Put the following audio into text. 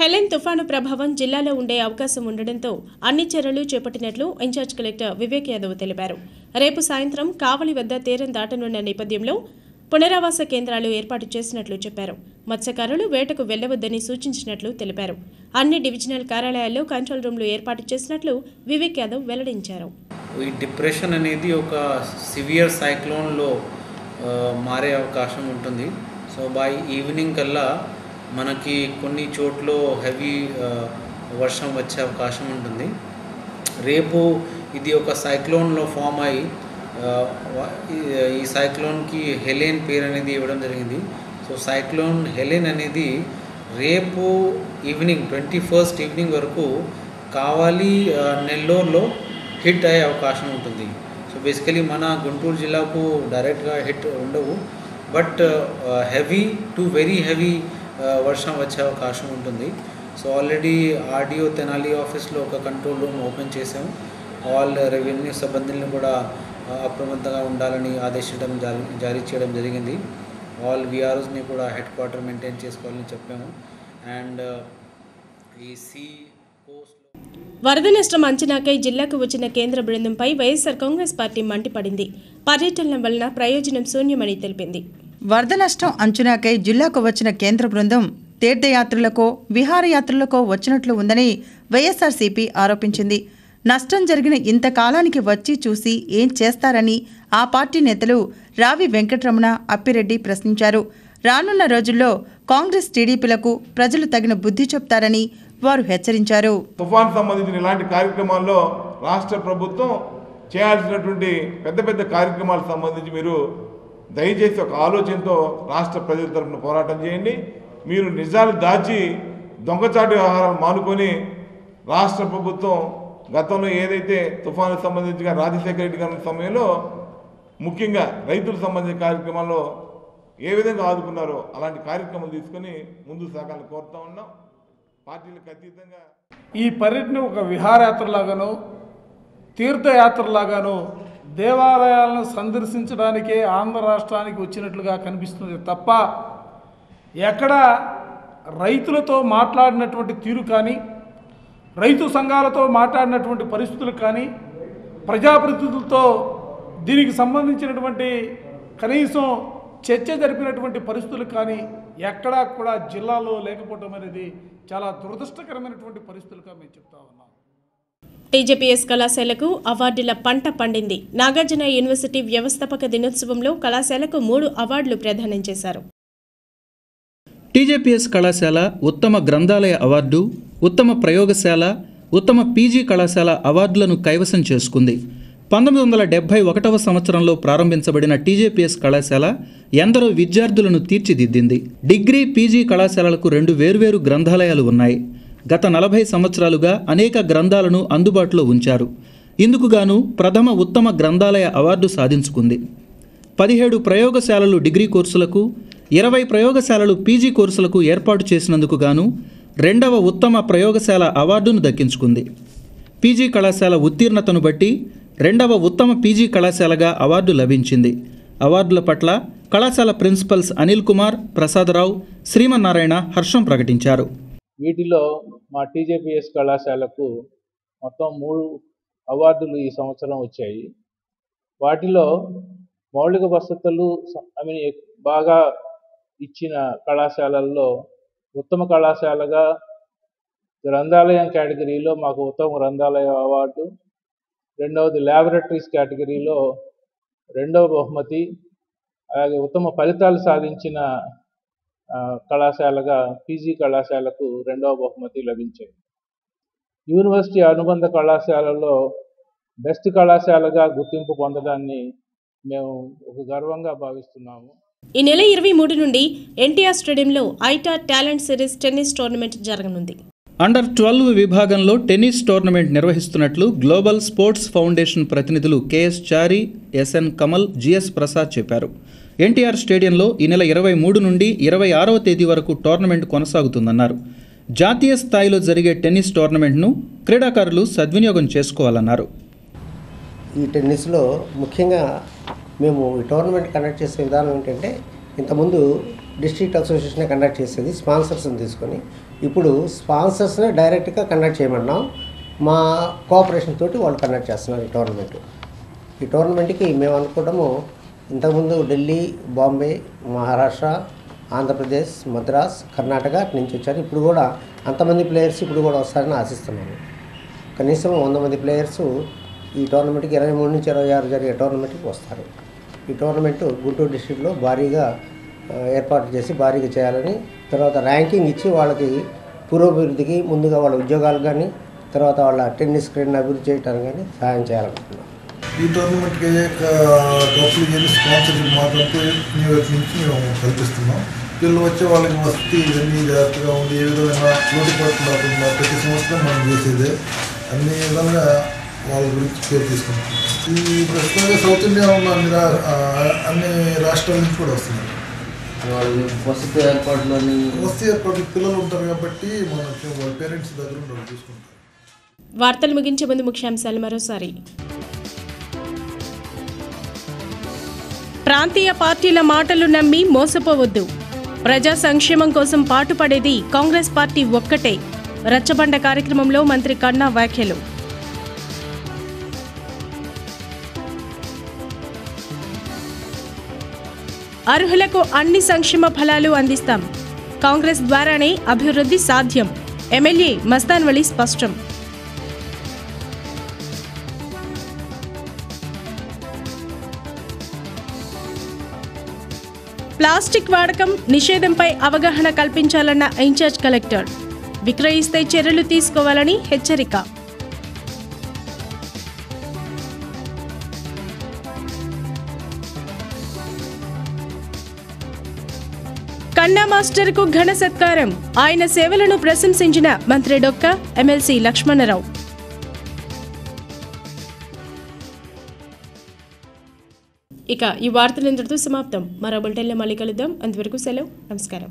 Helen తుఫాను ప్రభావం జిల్లాలో ఉండే అవకాశం ఉండడంతో అన్ని చర్యలు చేపట్టినట్లు ఇన్ఛార్జ్ కలెక్టర్ వివేక్ యాదవ్ తెలిపారు. రేపు సాయంత్రం కావలి వద్ద తీరం దాటనున్న నేపథ్యంలో పునరావాస కేంద్రాలు ఏర్పాటు చేసినట్లు చెప్పారు. మత్స్యకారులు వేటకు వెళ్లవద్దని సూచించినట్లు తెలిపారు. అన్ని డివిజనల్ కార్యాలయాల్లో కంట్రోల్ రూమ్లు ఏర్పాటు చేసినట్లు వివేక్ యాదవ్ వెల్లడించారు. ఈ డిప్రెషన్ అనేది ఒక సివియర్ సైక్లోన్లో మారే అవకాశం ఉంటుంది. సో బై ఈవినింగ్ కల్లా మనకి కొన్ని చోట్ల హెవీ వర్షం వచ్చే అవకాశం ఉంటుంది. రేపు ఇది ఒక సైక్లోన్లో ఫామ్ అయ్యి ఈ సైక్లోన్కి హెలెన్ పేరు అనేది ఇవ్వడం జరిగింది. సో సైక్లోన్ హెలెన్ అనేది రేపు ఈవినింగ్ 21st ఈవినింగ్ వరకు కావాలి నెల్లూరులో హిట్ అయ్యే అవకాశం ఉంటుంది. సో బేసికలీ మన గుంటూరు జిల్లాకు డైరెక్ట్గా హిట్ ఉండవు, but heavy to very heavy వర్షం వచ్చే అవకాశం ఉంటుంది. సో ఆల్రెడీ ఆర్డీఓ తెనాలి ఆఫీస్లో ఒక కంట్రోల్ రూమ్ ఓపెన్ చేసాము. ఆల్ రెవెన్యూ సిబ్బందులను కూడా అప్రమత్తంగా ఉండాలని ఆదేశించడం జారీ చేయడం జరిగింది. ఆల్ విఆర్ఓస్ని కూడా హెడ్ క్వార్టర్ మెయింటైన్ చేసుకోవాలని చెప్పాము. అండ్ ఈ సీ కోస్ట్ వరద నష్టం అంచనాకై జిల్లాకు వచ్చిన కేంద్ర బృందంపై వైఎస్ఆర్ కాంగ్రెస్ పార్టీ మండిపడింది. పర్యటనల వలన ప్రయోజనం శూన్యమని తెలిపింది. వరద నష్టం అంచనాకై జిల్లాకు వచ్చిన కేంద్ర బృందం తీర్థయాత్రలకో విహారయాత్రలకో వచ్చినట్లు ఉందని వైఎస్ఆర్సీపీ ఆరోపించింది. నష్టం జరిగిన ఇంతకాలానికి వచ్చి చూసి ఏం చేస్తారని ఆ పార్టీ నేతలు రావి వెంకటరమణ, అప్పిరెడ్డి ప్రశ్నించారు. రానున్న రోజుల్లో కాంగ్రెస్ టీడీపీలకు ప్రజలు తగిన బుద్ధి చెప్తారని వారు హెచ్చరించారు. తుఫాన్ సంబంధించిన ఇలాంటి కార్యక్రమాల్లో రాష్ట్ర ప్రభుత్వం చేయాల్సినటువంటి పెద్ద పెద్ద కార్యక్రమాలకు సంబంధించి మీరు దయచేసి ఒక ఆలోచనతో రాష్ట్ర ప్రజల తరఫున పోరాటం చేయండి. మీరు నిజాలు దాచి దొంగచాటు వ్యవహారాలు మానుకొని రాష్ట్ర ప్రభుత్వం గతంలో ఏదైతే తుఫానుకు సంబంధించిన రాజశేఖర రెడ్డి గారి సమయంలో ముఖ్యంగా రైతులకు సంబంధించిన కార్యక్రమాల్లో ఏ విధంగా ఆదుకున్నారో అలాంటి కార్యక్రమాలు తీసుకొని ముందుకు సాగాలని కోరుతా ఉన్నాం. పార్టీలకు అతీతంగా ఈ పర్యటన ఒక విహారయాత్రలాగానో తీర్థయాత్రలాగానో దేవాలయాలను సందర్శించడానికే ఆంధ్ర రాష్ట్రానికి వచ్చినట్లుగా కనిపిస్తుంది తప్ప ఎక్కడ రైతులతో మాట్లాడినటువంటి తీరు కానీ, రైతు సంఘాలతో మాట్లాడినటువంటి పరిస్థితులు కానీ, ప్రజాప్రతినిధులతో దీనికి సంబంధించినటువంటి కనీసం చర్చ జరిపినటువంటి పరిస్థితులు కానీ ఎక్కడా కూడా జిల్లాలో లేకపోవడం అనేది చాలా దురదృష్టకరమైనటువంటి పరిస్థితులుగా మేము చెప్తా ఉన్నాం. టీజేపీఎస్ కళాశాలకు అవార్డుల పంట పండింది. నాగార్జున యూనివర్సిటీ వ్యవస్థాపక దినోత్సవంలో కళాశాలకు 3 అవార్డులు ప్రదానం చేశారు. టీజేపీఎస్ కళాశాల ఉత్తమ గ్రంథాలయ అవార్డు, ఉత్తమ ప్రయోగశాల, ఉత్తమ పీజీ కళాశాల అవార్డులను కైవసం చేసుకుంది. 1971వ సంవత్సరంలో ప్రారంభించబడిన టీజేపీఎస్ కళాశాల ఎందరో విద్యార్థులను తీర్చిదిద్దింది. డిగ్రీ, పీజీ కళాశాలలకు 2 వేర్వేరు గ్రంథాలయాలు ఉన్నాయి. గత 40 సంవత్సరాలుగా అనేక గ్రంథాలను అందుబాటులో ఉంచారు. ఇందుకుగాను ప్రథమ ఉత్తమ గ్రంథాలయ అవార్డు సాధించుకుంది. 17 ప్రయోగశాలలు డిగ్రీ కోర్సులకు, 20 ప్రయోగశాలలు పీజీ కోర్సులకు ఏర్పాటు చేసినందుకు గాను 2వ ఉత్తమ ప్రయోగశాల అవార్డును దక్కించుకుంది. పీజీ కళాశాల ఉత్తీర్ణతను బట్టి 2వ ఉత్తమ పీజీ కళాశాలగా అవార్డు లభించింది. అవార్డుల పట్ల కళాశాల ప్రిన్సిపల్స్ అనిల్ కుమార్, ప్రసాదరావు, శ్రీమన్నారాయణ హర్షం ప్రకటించారు. వీటిలో మా టీజేపీఎస్ కళాశాలకు మొత్తం 3 అవార్డులు ఈ సంవత్సరం వచ్చాయి. వాటిలో మౌలిక వసతులు బాగా ఇచ్చిన కళాశాలల్లో ఉత్తమ కళాశాలగా గ్రంథాలయం కేటగిరీలో మాకు ఉత్తమ గ్రంథాలయ అవార్డు, రెండవది ల్యాబొరేటరీస్ కేటగిరీలో 2వ బహుమతి, అలాగే ఉత్తమ ఫలితాలు సాధించిన కళాశాలగా పీజీ కళాశాలకు 2వ బహుమతి లభించాయి. యూనివర్సిటీ అనుబంధ కళాశాలలో బెస్ట్ కళాశాలగా గుర్తింపు పొందడాన్ని మేము ఒక గర్వంగా భావిస్తున్నాము. ఈ నెల 23 నుండి ఎన్టీఆర్ స్టేడియంలో ఐటార్ టాలెంట్ సిరీస్ టెన్నిస్ టోర్నమెంట్ జరగనుంది. అండర్ 12 విభాగంలో టెన్నిస్ టోర్నమెంట్ నిర్వహిస్తున్నట్లు గ్లోబల్ స్పోర్ట్స్ ఫౌండేషన్ ప్రతినిధులు కెఎస్ చారి, ఎస్ఎన్ కమల్, జిఎస్ ప్రసాద్ చెప్పారు. ఎన్టీఆర్ స్టేడియంలో ఈ నెల 23 నుండి 26వ తేదీ వరకు టోర్నమెంట్ కొనసాగుతుందన్నారు. జాతీయ స్థాయిలో జరిగే టెన్నిస్ టోర్నమెంట్ను క్రీడాకారులు సద్వినియోగం చేసుకోవాలన్నారు. ఈ టెన్నిస్లో ముఖ్యంగా మేము ఈ టోర్నమెంట్ కండక్ట్ చేసే విధానం ఏంటంటే, ఇంతకుముందు డిస్ట్రిక్ట్ అసోసియేషన్ కండక్ట్ చేసేది స్పాన్సర్స్ని తీసుకొని. ఇప్పుడు స్పాన్సర్స్ని డైరెక్ట్గా కండక్ట్ చేయమన్నాం. మా కోఆపరేషన్ తోటి వాళ్ళు కండక్ట్ చేస్తున్నారు ఈ టోర్నమెంట్. ఈ టోర్నమెంట్కి మేము అనుకోవడము ఇంతకుముందు ఢిల్లీ, బాంబే, మహారాష్ట్ర, ఆంధ్రప్రదేశ్, మద్రాస్, కర్ణాటక నుంచి వచ్చారు. ఇప్పుడు కూడా అంతమంది ప్లేయర్స్ ఇప్పుడు కూడా వస్తారని ఆశిస్తున్నాము. కనీసం 100 మంది ప్లేయర్స్ ఈ టోర్నమెంట్కి 23 నుంచి 26 జరిగే టోర్నమెంట్కి వస్తారు. ఈ టోర్నమెంట్ గుంటూరు డిస్ట్రిక్ట్లో భారీగా ఏర్పాటు చేసి భారీగా చేయాలని, తర్వాత ర్యాంకింగ్ ఇచ్చి వాళ్ళకి పురోభివృద్ధికి ముందుగా వాళ్ళ ఉద్యోగాలు కానీ తర్వాత వాళ్ళ టెన్నిస్ క్రీడను అభివృద్ధి చేయడానికి కానీ సహాయం చేయాలనుకుంటున్నాం. ఈ టోర్నమెంట్కి డబ్బులు కానీ స్పాన్సర్షిప్ మాత్రంతో న్యూయార్క్ నుంచి మేము కల్పిస్తున్నాం. వీళ్ళు వచ్చే వాళ్ళకి వసతి ఇవన్నీ జాగ్రత్తగా ఉండి ఏ విధమైన లోటుపాట్లు లేకుండా ప్రతి సంవత్సరం మనం చేసేదే అన్ని విధంగా వాళ్ళ గురించి కేర్ తీసుకుంటున్నాం. ఈ ప్రస్తుతంగా సౌత్ ఇండియా ఉన్న అన్ని రాష్ట్రాల నుంచి కూడా వస్తున్నారు. వసతి ఏర్పాట్లు పిల్లలు ఉంటారు కాబట్టి మనకి వాళ్ళ పేరెంట్స్ దగ్గర వాళ్ళు చూసుకుంటారు. వార్తలు ముగించే ముందు ముఖ్యాంశాలు మరోసారి. ప్రాంతీయ పార్టీల మాటలు నమ్మి మోసపోవద్దు. ప్రజా సంక్షేమం కోసం పాటుపడేది కాంగ్రెస్ పార్టీ ఒక్కటే. రచ్చబండ కార్యక్రమంలో మంత్రి కన్నా వ్యాఖ్యలు. అర్హులకు అన్ని సంక్షేమ ఫలాలు అందిస్తాం. కాంగ్రెస్ ద్వారానే అభివృద్ధి సాధ్యం. ఎమ్మెల్యే మస్తాన్ వలి స్పష్టం. ప్లాస్టిక్ వాడకం నిషేధంపై అవగాహన కల్పించాలన్న ఇన్ఛార్జ్ కలెక్టర్. విక్రయిస్తే చర్యలు తీసుకోవాలని హెచ్చరిక. కన్నా మాస్టర్కు ఘన సత్కారం. ఆయన సేవలను ప్రశంసించిన మంత్రి డొక్క, ఎమ్మెల్సీ లక్ష్మణరావు. ఇక ఈ వార్తలు ఇంతటితో సమాప్తం. మరో బులెటిన్లో మళ్ళీ కలుద్దాం. అంతవరకు సెలవు. నమస్కారం.